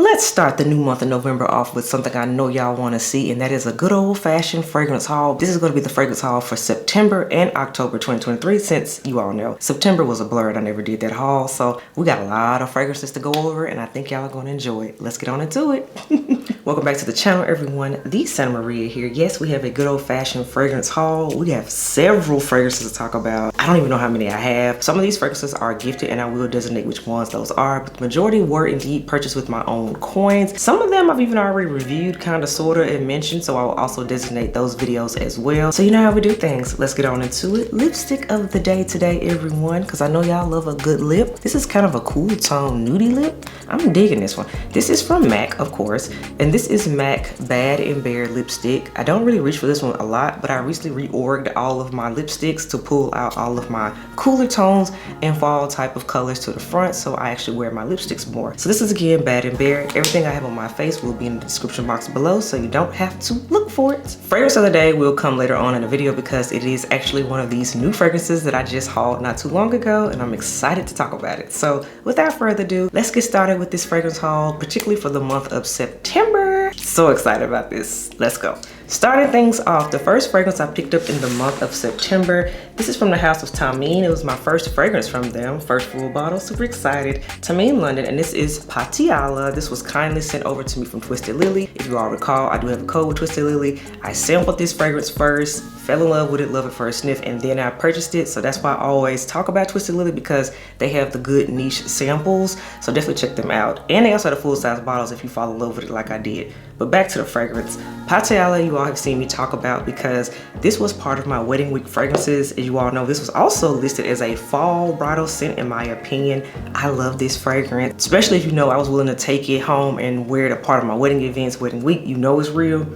Let's start the new month of November off with something I know y'all want to see, and that is a good old-fashioned fragrance haul. This is going to be the fragrance haul for September and October 2023, since you all know September was a blur and I never did that haul. So we got a lot of fragrances to go over, and I think y'all are going to enjoy it. Let's get on into it. Welcome back to the channel, everyone. The Santa Maria here. Yes, we have a good old-fashioned fragrance haul. We have several fragrances to talk about. I don't even know how many I have. Some of these fragrances are gifted, and I will designate which ones those are, but the majority were indeed purchased with my own coins. Some of them I've even already reviewed, kind of, sort of, and mentioned, so I will also designate those videos as well. So you know how we do things. Let's get on into it. Lipstick of the day today, everyone, because I know y'all love a good lip. This is kind of a cool tone nudie lip. I'm digging this one. This is from MAC, of course, and this is MAC Bad and Bare lipstick. I don't really reach for this one a lot, but I recently reorged all of my lipsticks to pull out all of my cooler tones and fall type of colors to the front, so I actually wear my lipsticks more. So this is again Bad and Bare. Everything I have on my face will be in the description box below, so you don't have to look for it. Fragrance of the day will come later on in the video because it is actually one of these new fragrances that I just hauled not too long ago, and I'm excited to talk about it. So without further ado, let's get started with this fragrance haul, particularly for the month of September. So excited about this. Let's go. Starting things off, the first fragrance I picked up in the month of September, this is from the house of Tamine. It was my first fragrance from them, first full bottle, super excited. Tamine London, and this is Patiala. This was kindly sent over to me from Twisted Lily. If you all recall, I do have a code with Twisted Lily. I sampled this fragrance first, fell in love with it, love it first sniff, and then I purchased it. So that's why I always talk about Twisted Lily, because they have the good niche samples. So definitely check them out. And they also have the full-size bottles if you fall in love with it like I did. But back to the fragrance. Patiala, you all have seen me talk about because this was part of my wedding week fragrances. As you all know, this was also listed as a fall bridal scent in my opinion. I love this fragrance, especially if you know I was willing to take it home and wear it a part of my wedding events, wedding week. You know it's real,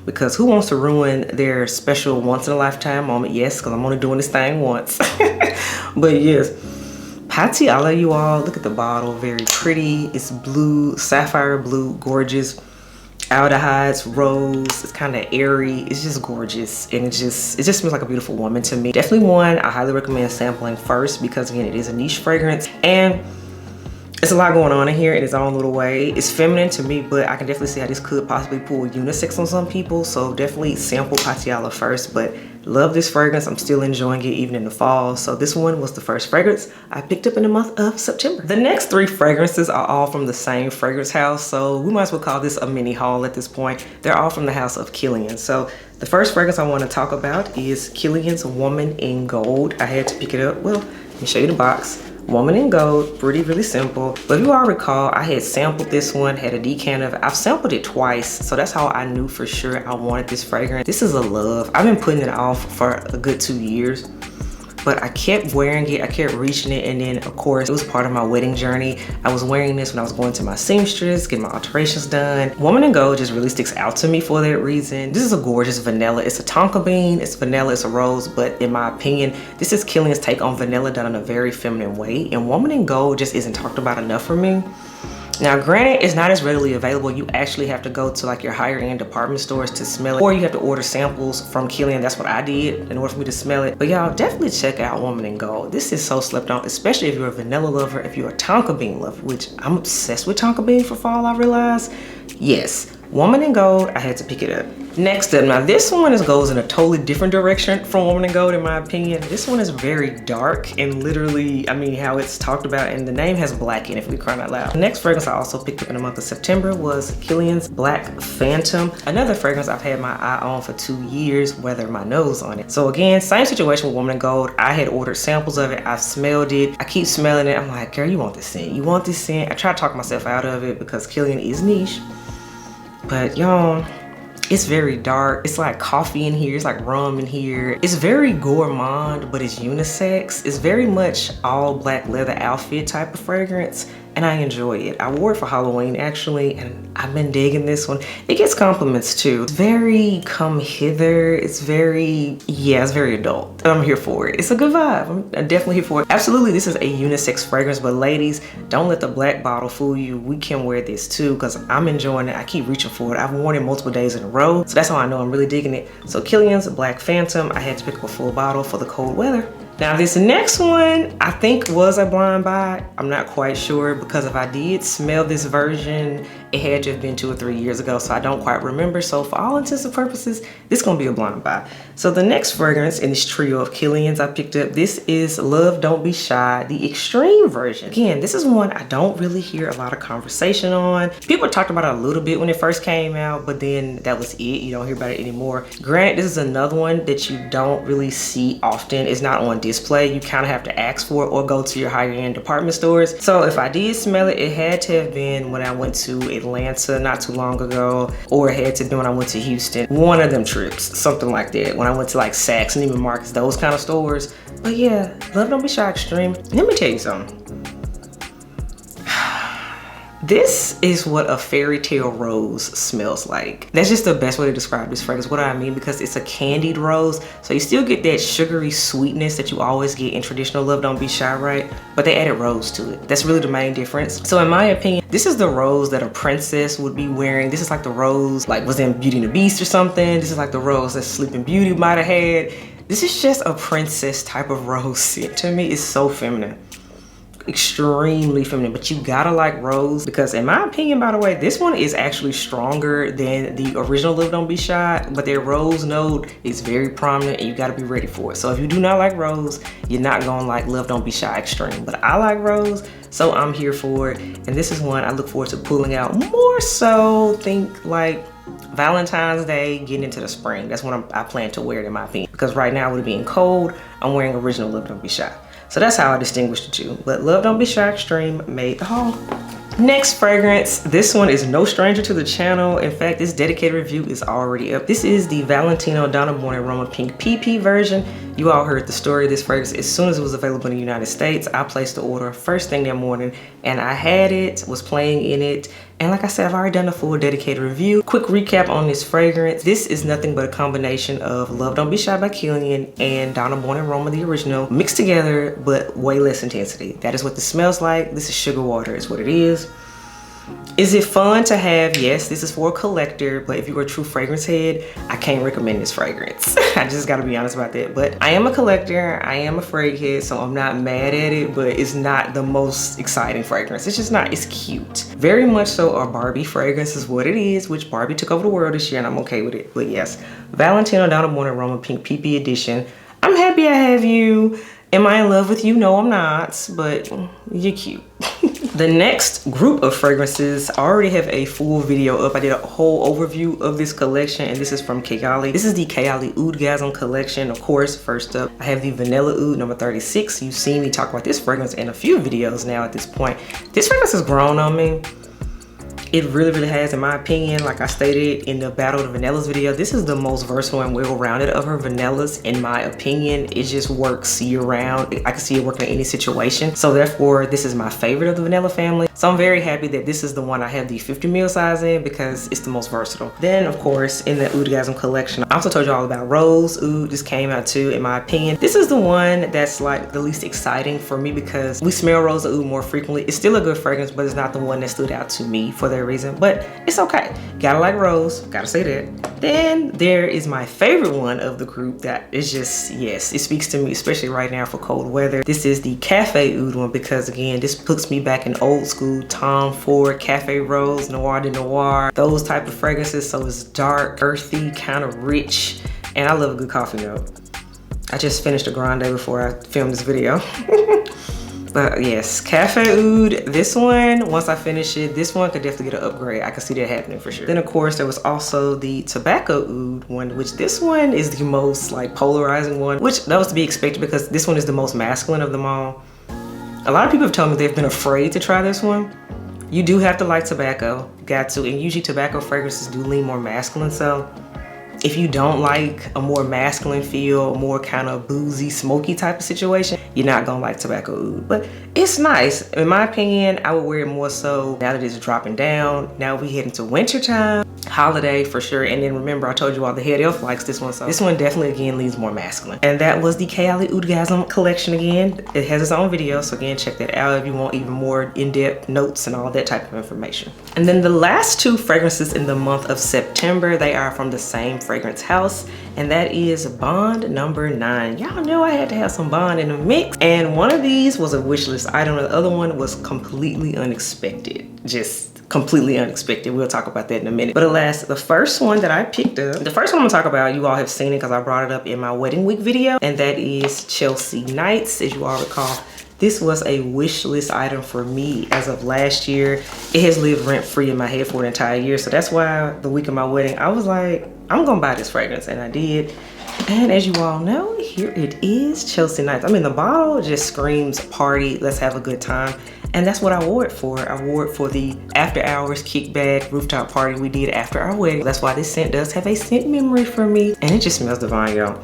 because who wants to ruin their special once in a lifetime moment? Yes, because I'm only doing this thing once. But yes, Patiala, you all, look at the bottle, very pretty. It's blue, sapphire blue, gorgeous. Aldehydes, rose, it's kind of airy, it's just gorgeous, and it just smells like a beautiful woman to me. Definitely one I highly recommend sampling first, because again, it is a niche fragrance and it's a lot going on in here in its own little way. It's feminine to me, but I can definitely see how this could possibly pull unisex on some people, so definitely sample Patiala first. But love this fragrance. I'm still enjoying it even in the fall. So this one was the first fragrance I picked up in the month of September. The next three fragrances are all from the same fragrance house, so we might as well call this a mini haul at this point. They're all from the house of Kilian. So the first fragrance I want to talk about is Kilian's Woman in Gold. I had to pick it up. Well, let me show you the box. Woman in Gold, pretty, really simple. But if you all recall, I had sampled this one, had a decant of it. I've sampled it twice, so that's how I knew for sure I wanted this fragrance. This is a love. I've been putting it off for a good 2 years, but I kept wearing it, I kept reaching it, and then of course it was part of my wedding journey. I was wearing this when I was going to my seamstress, getting my alterations done. Woman in Gold just really sticks out to me for that reason. This is a gorgeous vanilla. It's a tonka bean, it's vanilla, it's a rose, but in my opinion, this is Kilian's take on vanilla done in a very feminine way, and Woman in Gold just isn't talked about enough for me. Now granted, it's not as readily available. You actually have to go to like your higher end department stores to smell it, or you have to order samples from Kilian. That's what I did in order for me to smell it. But y'all definitely check out Woman in Gold. This is so slept on, especially if you're a vanilla lover, if you're a tonka bean lover, which I'm obsessed with tonka bean for fall, I realize. Yes, Woman in Gold, I had to pick it up. Next up, now this one goes in a totally different direction from Woman in Gold in my opinion. This one is very dark, and literally, I mean, how it's talked about, and the name has black in it, if we crying out loud. The next fragrance I also picked up in the month of September was Kilian's Black Phantom. Another fragrance I've had my eye on for 2 years, weathered my nose on it. So again, same situation with Woman in Gold. I had ordered samples of it, I've smelled it, I keep smelling it. I'm like, girl, you want this scent, you want this scent. I try to talk myself out of it because Kilian is niche, but y'all, it's very dark. It's like coffee in here. It's like rum in here. It's very gourmand, but it's unisex. It's very much all black leather outfit type of fragrance, and I enjoy it. I wore it for Halloween actually, and I've been digging this one. It gets compliments too. It's very come hither. It's very, yeah, it's very adult. And I'm here for it. It's a good vibe. I'm definitely here for it. Absolutely, this is a unisex fragrance, but ladies, don't let the black bottle fool you. We can wear this too, because I'm enjoying it. I keep reaching for it. I've worn it multiple days in a row, so that's how I know I'm really digging it. So Kilian's Black Phantom, I had to pick up a full bottle for the cold weather. Now this next one, I think was a blind buy. I'm not quite sure, because if I did smell this version It had to have been 2 or 3 years ago, so I don't quite remember. So for all intents and purposes, this is gonna be a blind buy. So the next fragrance in this trio of Killian's I picked up, this is Love Don't Be Shy, the extreme version. Again, this is one I don't really hear a lot of conversation on. People talked about it a little bit when it first came out, but then that was it. You don't hear about it anymore. Granted, this is another one that you don't really see often. It's not on display. You kind of have to ask for it or go to your higher end department stores. So if I did smell it, it had to have been when I went to Atlanta not too long ago, or it had to be when I went to Houston. One of them trips, something like that. When I went to like Saks, Neiman Marcus, those kind of stores. But yeah, Love Don't Be Shy Extreme. Let me tell you something. This is what a fairy tale rose smells like. That's just the best way to describe this fragrance. What do I mean? Because it's a candied rose, so you still get that sugary sweetness that you always get in traditional Love Don't Be Shy, right? But they added rose to it. That's really the main difference. So in my opinion, this is the rose that a princess would be wearing. This is like the rose like was in Beauty and the Beast or something. This is like the rose that Sleeping Beauty might have had. This is just a princess type of rose scent. To me, it's so feminine. Extremely feminine, but you gotta like rose, because in my opinion, by the way, this one is actually stronger than the original Love Don't Be Shy, but their rose note is very prominent and you gotta be ready for it. So if you do not like rose, you're not gonna like Love Don't Be Shy Extreme, but I like rose, so I'm here for it. And this is one I look forward to pulling out more so think like Valentine's Day, getting into the spring. That's when I plan to wear it in my opinion, because right now with it being cold, I'm wearing original Love Don't Be Shy. So that's how I distinguish the two. But Love Don't Be Shy Extreme made the haul. Next fragrance, this one is no stranger to the channel. In fact, this dedicated review is already up. This is the Valentino Donna Born Aroma Pink PP version. You all heard the story of this fragrance. As soon as it was available in the United States, I placed the order first thing that morning, and I had it, was playing in it. And like I said, I've already done a full dedicated review. Quick recap on this fragrance. This is nothing but a combination of Love Don't Be Shy by Killian and Donna Born Aroma, the original, mixed together, but way less intensity. That is what this smells like. This is sugar water is what it is. Is it fun to have? Yes, this is for a collector, but if you're a true fragrance head, I can't recommend this fragrance. I just gotta be honest about that. But I am a collector, I am a frag head, so I'm not mad at it, but it's not the most exciting fragrance. It's just not, it's cute. Very much so a Barbie fragrance is what it is, which Barbie took over the world this year and I'm okay with it. But yes, Valentino Donna Born Aroma Pink PP edition. I'm happy I have you. Am I in love with you? No, I'm not, but you're cute. The next group of fragrances, I already have a full video up. I did a whole overview of this collection, and this is from Goli. This is the Goli Oudgasm collection. Of course, first up, I have the Vanilla Oud number 36. You've seen me talk about this fragrance in a few videos now at this point. This fragrance has grown on me. It really, really has, in my opinion. Like I stated in the Battle of the Vanillas video, this is the most versatile and well-rounded of her vanillas, in my opinion. It just works year-round. I can see it working in any situation. So therefore, this is my favorite of the vanilla family. So I'm very happy that this is the one I have the 50 ml size in, because it's the most versatile. Then, of course, in the Oudgasm collection, I also told you all about Rose Oud. This came out too, in my opinion. This is the one that's like the least exciting for me, because we smell Rose Oud more frequently. It's still a good fragrance, but it's not the one that stood out to me for that reason, but it's okay. Gotta like Rose, gotta say that. Then there is my favorite one of the group that is just, yes, it speaks to me, especially right now for cold weather. This is the Cafe Oud one, because again, this puts me back in old school Tom Ford Cafe Rose, Noir de Noir, those type of fragrances. So it's dark, earthy, kind of rich, and I love a good coffee note. I just finished a grande before I filmed this video. But yes, Cafe Oud, this one, once I finish it, this one could definitely get an upgrade. I can see that happening for sure. Then of course, there was also the Tobacco Oud one, which this one is the most like polarizing one, which that was to be expected, because this one is the most masculine of them all. A lot of people have told me they've been afraid to try this one. You do have to like tobacco, got to, and usually tobacco fragrances do lean more masculine, so if you don't like a more masculine feel, more kind of boozy, smoky type of situation, you're not gonna like Tobacco Oud. But it's nice. In my opinion, I would wear it more so now that it's dropping down. Now we head into winter time, holiday for sure. And then remember, I told you all the head elf likes this one, so this one definitely again leans more masculine. And that was the Goli Oudgasm collection again. It has its own video, so again, check that out if you want even more in-depth notes and all that type of information. And then the last two fragrances in the month of September, they are from the same fragrance house, and that is Bond number 9. Y'all know I had to have some Bond in the mix, and one of these was a wish list item, and the other one was completely unexpected. Just completely unexpected. We'll talk about that in a minute. But alas, the first one that I picked up, the first one I'm gonna talk about, you all have seen it because I brought it up in my wedding week video, and that is Chelsea Knights. As you all recall, this was a wish list item for me as of last year. It has lived rent free in my head for an entire year. So that's why the week of my wedding, I was like, I'm gonna buy this fragrance, and I did. And as you all know, here it is, Chelsea Knights. I mean, the bottle just screams party, let's have a good time. And that's what I wore it for. I wore it for the after hours kickback rooftop party we did after our wedding. That's why this scent does have a scent memory for me. And it just smells divine, y'all.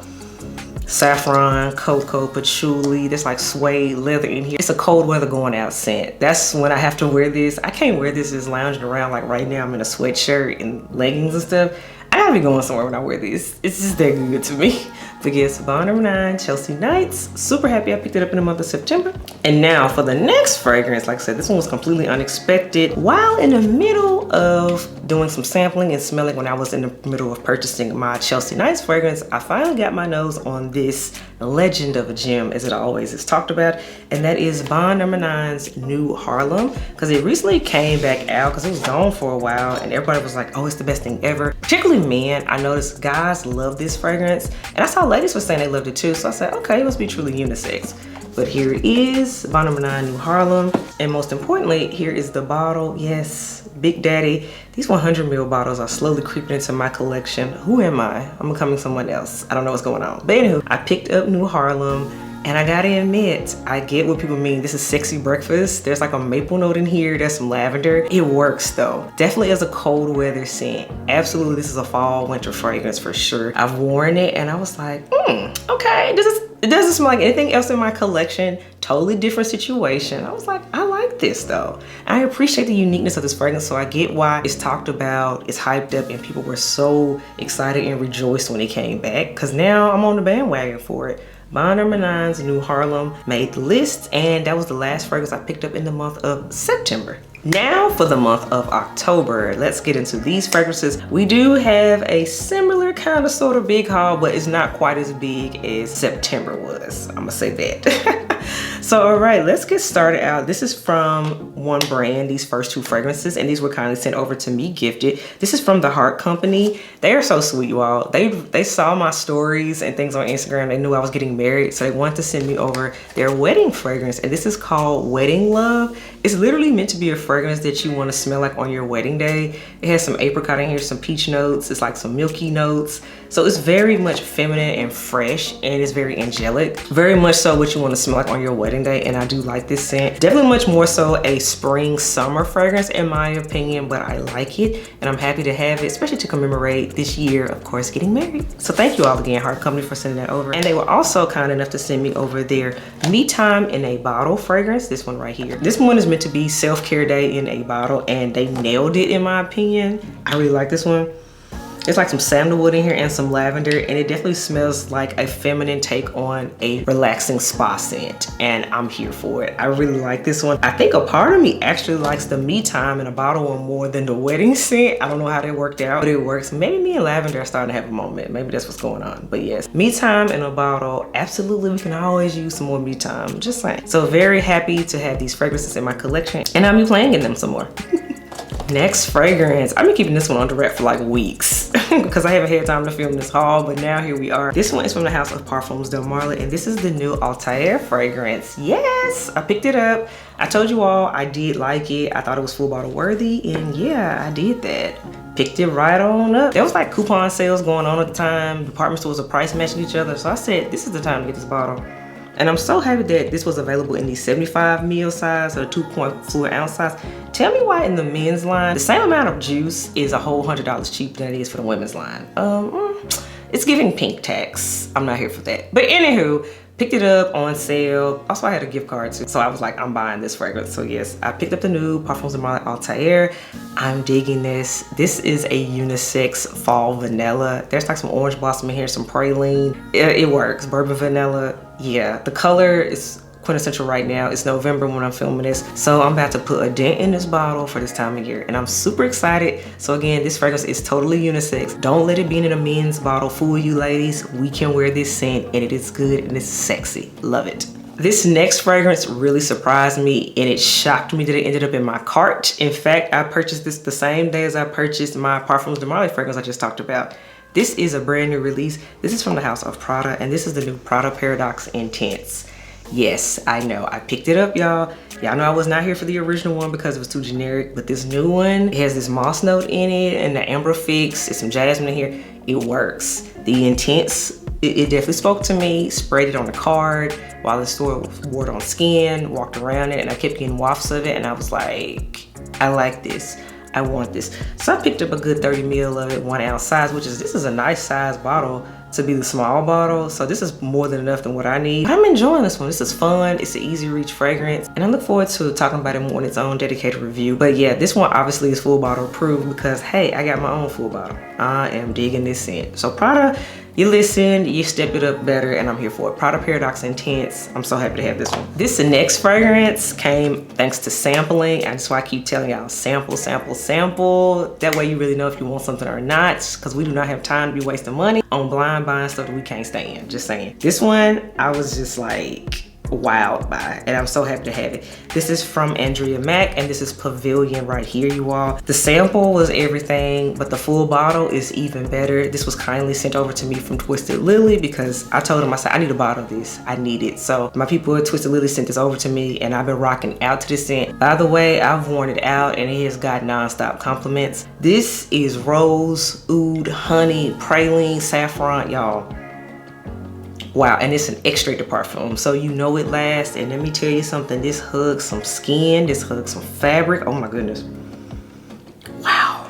Saffron, cocoa, patchouli, there's like suede leather in here. It's a cold weather going out scent. That's when I have to wear this. I can't wear this just lounging around like right now. I'm in a sweatshirt and leggings and stuff. I gotta be going somewhere when I wear this. It's just that good to me. But yes, Bond number 9, Chelsea Knights. Super happy I picked it up in the month of September. And now for the next fragrance, like I said, this one was completely unexpected. While in the middle of doing some sampling and smelling when I was in the middle of purchasing my Chelsea Knights fragrance, I finally got my nose on this legend of a gem, as it always is talked about, and that is Bond number 9's New Harlem, because it recently came back out because it was gone for a while and everybody was like, oh, it's the best thing ever. Particularly men, I noticed guys love this fragrance, and I saw ladies were saying they loved it too, so I said, okay, it must be truly unisex. But here it is, Bond number 9 New Harlem, and most importantly, here is the bottle. Yes, Big Daddy. These 100 ml bottles are slowly creeping into my collection. Who am I? I'm becoming someone else. I don't know what's going on. But anywho, I picked up New Harlem, and I gotta admit, I get what people mean. This is sexy breakfast. There's like a maple note in here. There's some lavender. It works though. Definitely as a cold weather scent. Absolutely, this is a fall winter fragrance for sure. I've worn it and I was like, okay, it doesn't smell like anything else in my collection. Totally different situation. I was like, I like this though. I appreciate the uniqueness of this fragrance, so I get why it's talked about, it's hyped up, and people were so excited and rejoiced when it came back, because now I'm on the bandwagon for it. Bond number 9's New Harlem made the list, and that was the last fragrance I picked up in the month of September. Now for the month of October, let's get into these fragrances. We do have a similar kind of sort of big haul, but it's not quite as big as September was. I'm gonna say that. So all right, let's get started out. This is from one brand, these first 2 fragrances, and these were kindly sent over to me, gifted. This is from the Heart Company. They are so sweet, you all. They saw my stories and things on Instagram. They knew I was getting married, so they wanted to send me over their wedding fragrance, and this is called Wedding Love. It's literally meant to be a fragrance that you want to smell like on your wedding day. It has some apricot in here, some peach notes. It's like some milky notes. So it's very much feminine and fresh, and it's very angelic. Very much so what you want to smell like on your wedding day, and I do like this scent. Definitely much more so a spring summer fragrance in my opinion, but I like it, and I'm happy to have it, especially to commemorate this year, of course, getting married. So thank you all again, Heart Company, for sending that over. And they were also kind enough to send me over their Me Time in a Bottle fragrance, this one right here. This one is meant to be self-care day in a bottle, and they nailed it in my opinion. I really like this one. It's like some sandalwood in here and some lavender, and it definitely smells like a feminine take on a relaxing spa scent, and I'm here for it. I really like this one. I think a part of me actually likes the Me Time in a Bottle one more than the wedding scent. I don't know how that worked out, but it works. Maybe me and lavender are starting to have a moment. Maybe that's what's going on. But yes, Me Time in a Bottle, absolutely, we can always use some more Me Time, just saying. So very happy to have these fragrances in my collection, and I'll be playing in them some more. Next fragrance, I've been keeping this one under wrap for like weeks because I haven't had time to film this haul, but now here we are. This one is from the House of Parfums Del Marla, and this is the new Altair fragrance. Yes, I picked it up. I told you all I did like it. I thought it was full bottle worthy, and yeah, I did that. Picked it right on up. There was like coupon sales going on at the time. Department stores are price matching each other, so I said this is the time to get this bottle. And I'm so happy that this was available in the 75 ml size or 2 fluid ounce size. Tell me why in the men's line, the same amount of juice is a whole $100 cheaper than it is for the women's line. It's giving pink tax. I'm not here for that. But anywho, picked it up on sale. Also, I had a gift card too. So I was like, I'm buying this fragrance. So yes, I picked up the new Parfums de Marla Altair. I'm digging this. This is a unisex fall vanilla. There's like some orange blossom in here, some praline. It works. Bourbon vanilla. Yeah, the color is quintessential right now. It's November when I'm filming this, so I'm about to put a dent in this bottle for this time of year, and I'm super excited. So again, this fragrance is totally unisex. Don't let it be in a men's bottle fool you ladies. We can wear this scent and it is good and it's sexy. Love it. This next fragrance really surprised me, and it shocked me that it ended up in my cart. In fact, I purchased this the same day as I purchased my Parfums de Marly fragrance I just talked about. This is a brand new release. This is from the house of Prada, and this is the new Prada Paradoxe Intense. Yes, I know, I picked it up, y'all. Y'all know I was not here for the original one because it was too generic, but this new one, it has this moss note in it and the amber fix, there's some jasmine in here. It works. The Intense, it definitely spoke to me. Sprayed it on the card while in the store, wore it on skin, walked around it, and I kept getting wafts of it, and I was like, I like this. I want this. So I picked up a good 30 ml of it, 1 ounce size, which is, this is a nice size bottle to be the small bottle. So this is more than enough than what I need. I'm enjoying this one. This is fun. It's an easy reach fragrance, and I look forward to talking about it more in its own dedicated review. But yeah, this one obviously is full bottle approved because hey, I got my own full bottle. I am digging this scent. So Prada, you listened, you stepped it up better, and I'm here for it. Prada Paradoxe Intense. I'm so happy to have this one. This next fragrance came thanks to sampling, and that's why I keep telling y'all, sample, sample, sample. That way you really know if you want something or not, because we do not have time to be wasting money on blind buying stuff that we can't stand. Just saying. This one, I was just like wowed by, and I'm so happy to have it. This is from Andrea Mac, and this is Pavilion right here, you all. The sample was everything, but the full bottle is even better. This was kindly sent over to me from Twisted Lily because I told them, I said, I need a bottle of this. I need it. So my people at Twisted Lily sent this over to me, and I've been rocking out to this scent. By the way, I've worn it out, and it has got non-stop compliments. This is rose, oud, honey, praline, saffron, y'all. Wow, and it's an Extrait de Parfum, so you know it lasts. And let me tell you something, this hugs some skin, this hugs some fabric. Oh my goodness. Wow.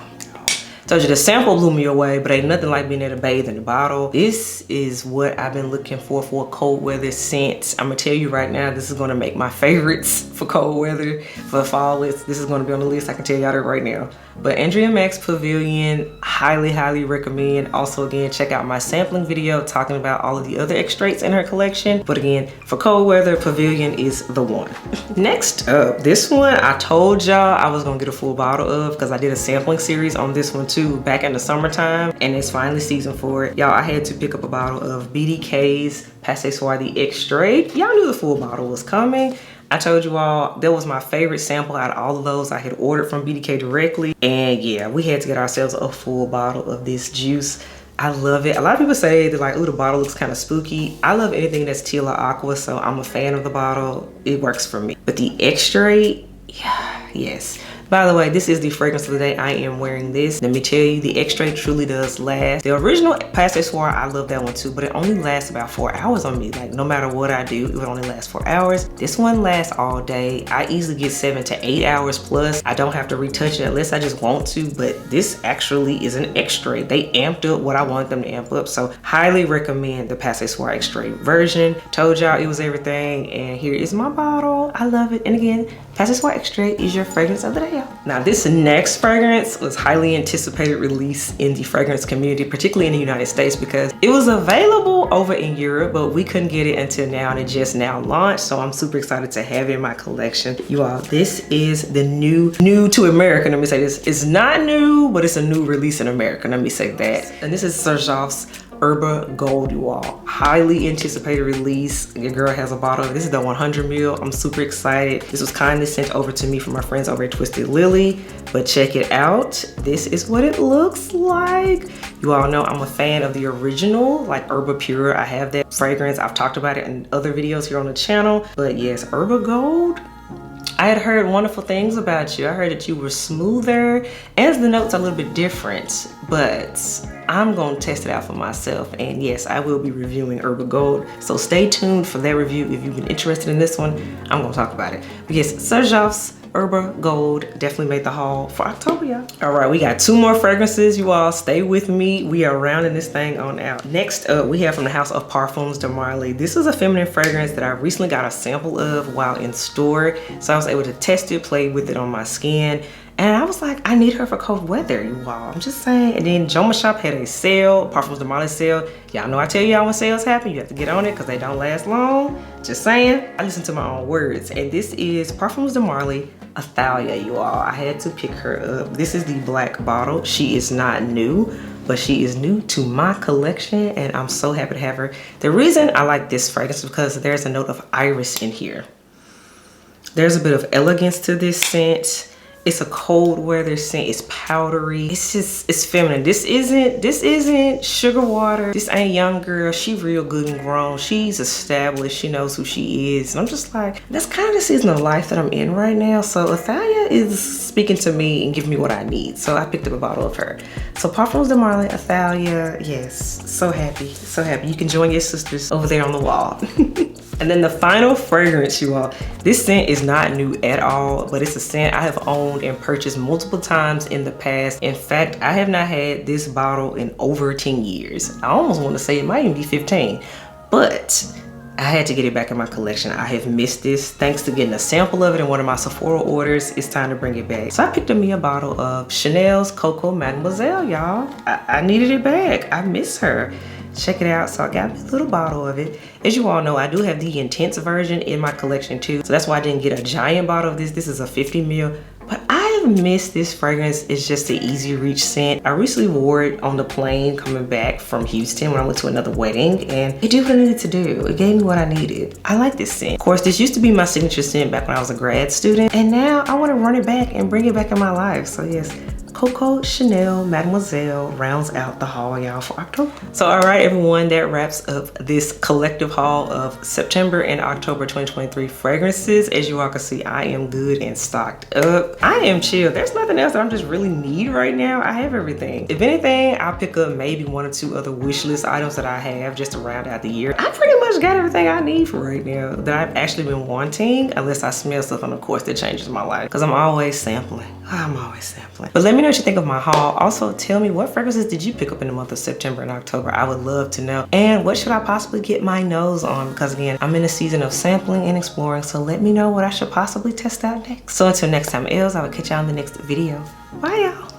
Told you the sample blew me away, but ain't nothing like being able to bathe in the bottle. This is what I've been looking for a cold weather scent. I'm gonna tell you right now, this is gonna make my favorites for cold weather, for fall. This is gonna be on the list, I can tell y'all that right now. But Andrea Mac's Pavilion, highly, highly recommend. Also, again, check out my sampling video talking about all of the other extraits in her collection. But again, for cold weather, Pavilion is the one. Next up, this one I told y'all I was gonna get a full bottle of because I did a sampling series on this one too back in the summertime, and it's finally season for it. Y'all, I had to pick up a bottle of BDK's Soir the Extrait. Y'all knew the full bottle was coming. I told you all that was my favorite sample out of all of those I had ordered from BDK directly. And yeah, we had to get ourselves a full bottle of this juice. I love it. A lot of people say they're like, oh, the bottle looks kind of spooky. I love anything that's teal or aqua, so I'm a fan of the bottle. It works for me. But the Extrait, yeah, yes. By the way, this is the fragrance of the day. I am wearing this. Let me tell you, the Extrait truly does last. The original Soir, I love that one too, but it only lasts about 4 hours on me. Like no matter what I do, it would only last 4 hours. This one lasts all day. I easily get 7 to 8 hours plus. I don't have to retouch it unless I just want to, but this actually is an Extrait. They amped up what I wanted them to amp up. So highly recommend the Soir Extrait version. Told y'all it was everything, and here is my bottle. I love it. And again, Soir Extrait is your fragrance of the day. Now this next fragrance was highly anticipated release in the fragrance community, particularly in the United States, because it was available over in Europe, but we couldn't get it until now, and it just now launched. So I'm super excited to have it in my collection. You all, this is the new to America. Let me say this. It's not new, but it's a new release in America. Let me say that. And this is Serjoff's Herba Gold, you all. Highly anticipated release. Your girl has a bottle. This is the 100 ml. I'm super excited. This was kindly sent over to me from my friends over at Twisted Lily, but check it out. This is what it looks like. You all know I'm a fan of the original, like Herba Pure. I have that fragrance. I've talked about it in other videos here on the channel, but yes, Herba Gold. I had heard wonderful things about you. I heard that you were smoother, and the notes are a little bit different, but I'm gonna test it out for myself. And yes, I will be reviewing Herba Gold. So stay tuned for that review. If you've been interested in this one, I'm gonna talk about it. But yes, Serjoff's Herba Gold definitely made the haul for October, y'all. All right, we got 2 more fragrances, you all. Stay with me. We are rounding this thing on out. Next up, we have from the house of Parfums de Marly. This is a feminine fragrance that I recently got a sample of while in store. So I was able to test it, play with it on my skin. And I was like, I need her for cold weather, you all. I'm just saying. And then Jomashop had a sale, Parfums de Marley sale. Y'all know I tell y'all when sales happen, you have to get on it because they don't last long. Just saying. I listen to my own words. And this is Parfums de Marley Affilate, you all. I had to pick her up. This is the black bottle. She is not new, but she is new to my collection, and I'm so happy to have her. The reason I like this fragrance is because there's a note of iris in here. There's a bit of elegance to this scent. It's a cold weather scent. It's powdery. It's just, it's feminine. This isn't sugar water. This ain't young girl. She real good and grown. She's established. She knows who she is. And I'm just like, that's kind of the season of life that I'm in right now. So Affilate is speaking to me and giving me what I need. So I picked up a bottle of her. So Parfums de Marley, Affilate, yes. So happy, so happy. You can join your sisters over there on the wall. And then the final fragrance, you all. This scent is not new at all, but it's a scent I have owned and purchased multiple times in the past. In fact, I have not had this bottle in over 10 years. I almost want to say it might even be 15, but I had to get it back in my collection. I have missed this. Thanks to getting a sample of it in one of my Sephora orders, it's time to bring it back. So I picked up me a bottle of Chanel's Coco Mademoiselle, y'all. I needed it back. I miss her. Check it out. So I got me a little bottle of it. As you all know, I do have the intense version in my collection too. So that's why I didn't get a giant bottle of this. This is a 50 ml. But I have missed this fragrance. It's just an easy reach scent. I recently wore it on the plane coming back from Houston when I went to another wedding, and it did what I needed to do. It gave me what I needed. I like this scent. Of course, this used to be my signature scent back when I was a grad student, and now I want to run it back and bring it back in my life. So yes, Coco Chanel Mademoiselle rounds out the haul, y'all, for October. So all right, everyone, that wraps up this collective haul of September and October 2023 fragrances. As you all can see, I am good and stocked up. I am chill. There's nothing else that I'm just really need right now. I have everything. If anything, I'll pick up maybe 1 or 2 other wish list items that I have just to round out the year. I pretty much got everything I need for right now that I've actually been wanting, unless I smell stuff, and of course that changes my life because I'm always sampling. I'm always sampling. But let me know what you think of my haul. Also, tell me what fragrances did you pick up in the month of September and October? I would love to know. And what should I possibly get my nose on? Because again, I'm in a season of sampling and exploring, so let me know what I should possibly test out next. So until next time, Els, I will catch y'all in the next video. Bye, y'all.